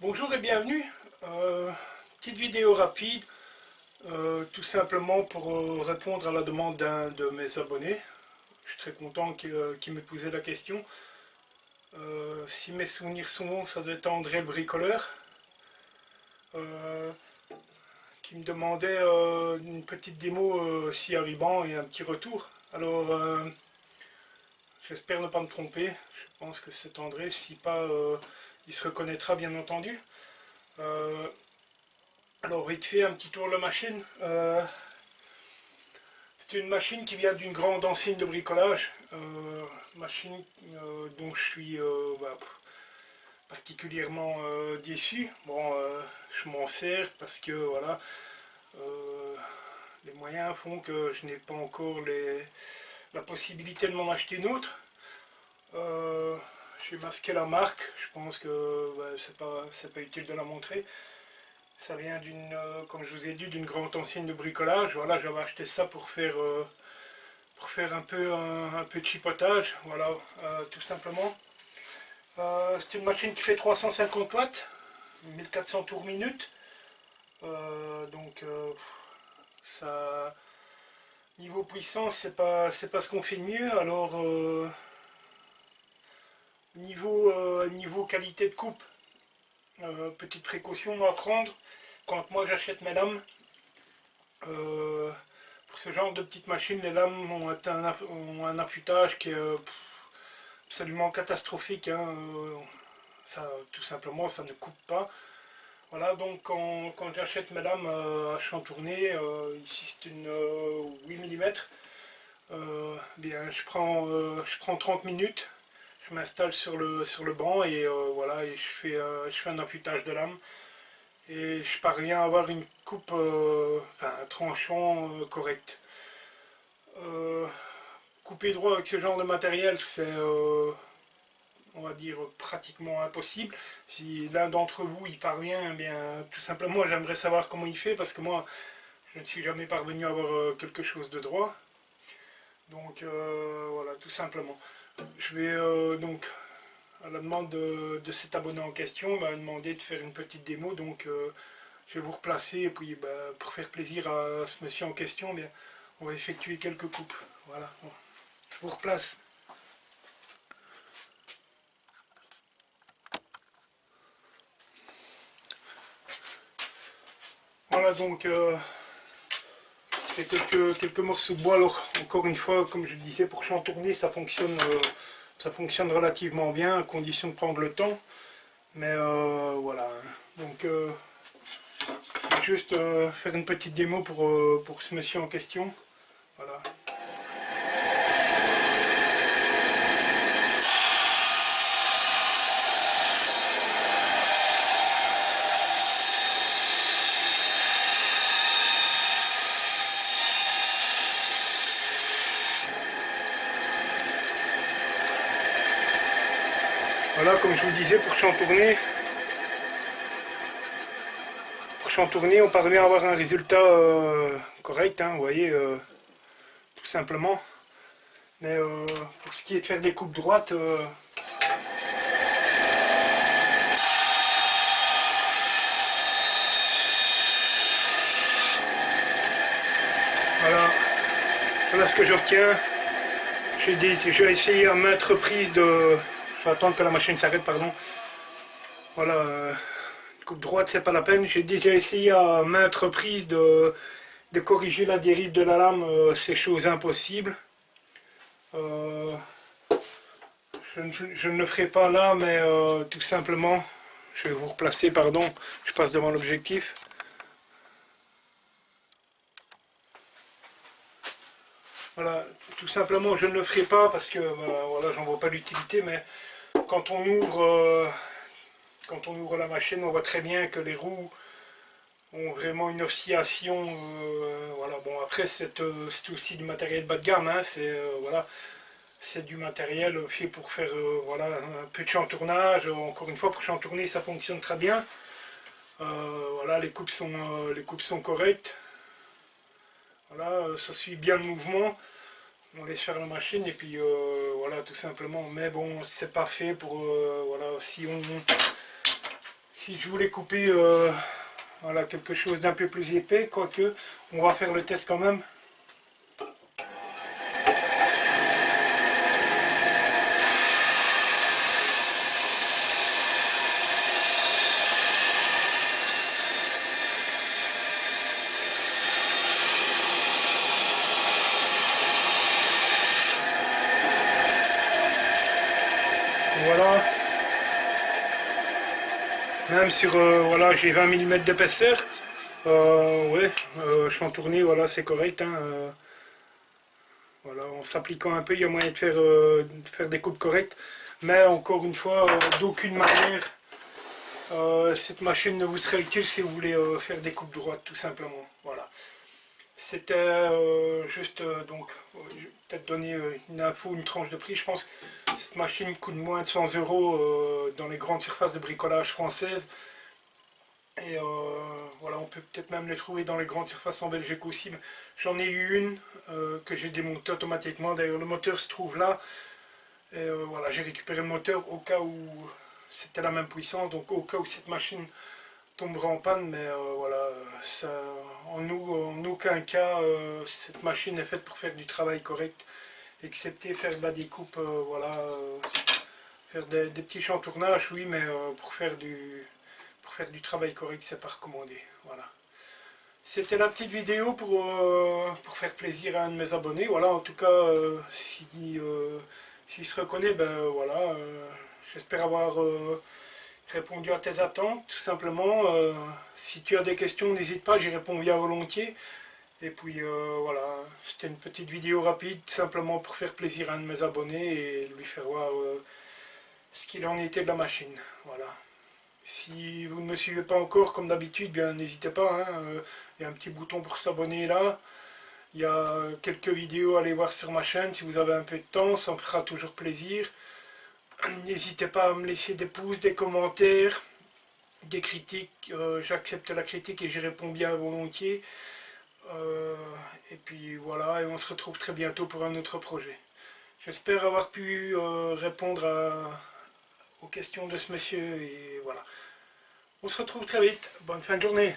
Bonjour et bienvenue. Petite vidéo rapide, tout simplement pour répondre à la demande d'un de mes abonnés. Je suis très content qu'il m'ait posé la question. Si mes souvenirs sont bons, ça doit être André le bricoleur, qui me demandait une petite démo si à ruban et un petit retour. Alors, j'espère ne pas me tromper. Je pense que c'est André. Si pas, il se reconnaîtra bien entendu. Alors vite fait, un petit tour de la machine. C'est une machine qui vient d'une grande enseigne de bricolage. Machine dont je suis particulièrement déçu. Bon, je m'en sers parce que voilà, les moyens font que je n'ai pas encore la possibilité de m'en acheter une autre. J'ai masqué la marque, je pense que c'est pas utile de la montrer. Ça vient comme je vous ai dit, d'une grande enseigne de bricolage. Voilà, j'avais acheté ça pour faire un peu de chipotage, voilà, tout simplement. C'est une machine qui fait 350 watts, 1400 tours minute. Ça, niveau puissance, c'est pas ce qu'on fait de mieux. Alors, niveau qualité de coupe, petite précaution à prendre. Quand moi j'achète mes lames, pour ce genre de petites machines, les lames ont un affûtage qui est absolument catastrophique. Hein. Tout simplement, ça ne coupe pas. Voilà, donc quand j'achète mes lames à chantourner, ici c'est une 8 mm, bien, je prends 30 minutes, je m'installe sur le banc et voilà, et je fais un affûtage de lame. Et je parviens à avoir une coupe, un tranchant correct. Couper droit avec ce genre de matériel, c'est, on va dire, pratiquement impossible. Si l'un d'entre vous y parvient, eh bien, tout simplement, j'aimerais savoir comment il fait, parce que moi, je ne suis jamais parvenu à avoir quelque chose de droit. Donc, voilà, tout simplement. Je vais donc, à la demande de cet abonné en question, m'a demandé de faire une petite démo, donc je vais vous replacer, et puis pour faire plaisir à ce monsieur en question, bien, on va effectuer quelques coupes. Voilà, bon. Je vous replace. Voilà, donc c'est quelques morceaux de bois. Alors encore une fois, comme je disais, pour chantourner, ça fonctionne relativement bien, à condition de prendre le temps. Mais voilà, donc juste faire une petite démo pour ce monsieur en question. Voilà. Voilà, comme je vous disais, pour chantourner, on parvient à avoir un résultat correct, hein, vous voyez, tout simplement. Mais pour ce qui est de faire des coupes droites, voilà ce que j'obtiens. J'ai essayé à maintes reprises de... Je vais attendre que la machine s'arrête, pardon. Voilà, coupe droite, c'est pas la peine. J'ai déjà essayé à maintes reprises de corriger la dérive de la lame, c'est chose impossible. Je ne le ferai pas là, mais tout simplement, je vais vous replacer, pardon, je passe devant l'objectif. Voilà, tout simplement, je ne le ferai pas parce que voilà, j'en vois pas l'utilité, mais quand on ouvre la machine, on voit très bien que les roues ont vraiment une oscillation. Voilà, bon, après, c'est aussi du matériel bas de gamme, hein, voilà, c'est du matériel fait pour faire voilà, un peu de chantournage. Encore une fois, pour chantourner, ça fonctionne très bien. Voilà, les coupes sont correctes. Voilà, ça suit bien le mouvement. On laisse faire la machine et puis voilà, tout simplement. Mais bon, c'est pas fait pour voilà, Si je voulais couper voilà, quelque chose d'un peu plus épais, quoique, on va faire le test quand même. Voilà, même sur, voilà, j'ai 20 mm d'épaisseur, ouais, je suis en tournée, voilà, c'est correct, hein, voilà, en s'appliquant un peu, il y a moyen de faire des coupes correctes, mais encore une fois, d'aucune manière, cette machine ne vous serait utile si vous voulez faire des coupes droites, tout simplement, voilà. C'était juste, donc, je vais peut-être donner une info, une tranche de prix. Je pense que cette machine coûte moins de 100 € dans les grandes surfaces de bricolage françaises. Et voilà, on peut peut-être même les trouver dans les grandes surfaces en Belgique aussi. J'en ai eu une que j'ai démontée automatiquement. D'ailleurs, le moteur se trouve là. Et voilà, j'ai récupéré le moteur au cas où c'était la même puissance. Donc, au cas où cette machine tombera en panne, mais voilà, ça, en aucun cas cette machine est faite pour faire du travail correct, excepté faire de la découpe, voilà, faire des petits chantournages, oui, mais pour faire du travail correct, c'est pas recommandé, voilà. C'était la petite vidéo pour faire plaisir à un de mes abonnés, voilà, en tout cas, s'il se reconnaît, ben voilà, j'espère avoir répondu à tes attentes, tout simplement. Si tu as des questions, n'hésite pas, j'y réponds bien volontiers. Et puis voilà, c'était une petite vidéo rapide, tout simplement pour faire plaisir à un de mes abonnés et lui faire voir ce qu'il en était de la machine. Voilà. Si vous ne me suivez pas encore, comme d'habitude, bien n'hésitez pas, hein, il y a un petit bouton pour s'abonner là. Il y a quelques vidéos à aller voir sur ma chaîne, si vous avez un peu de temps, ça me fera toujours plaisir. N'hésitez pas à me laisser des pouces, des commentaires, des critiques, j'accepte la critique et j'y réponds bien volontiers. Et puis voilà, et on se retrouve très bientôt pour un autre projet. J'espère avoir pu répondre aux questions de ce monsieur, et voilà. On se retrouve très vite, bonne fin de journée.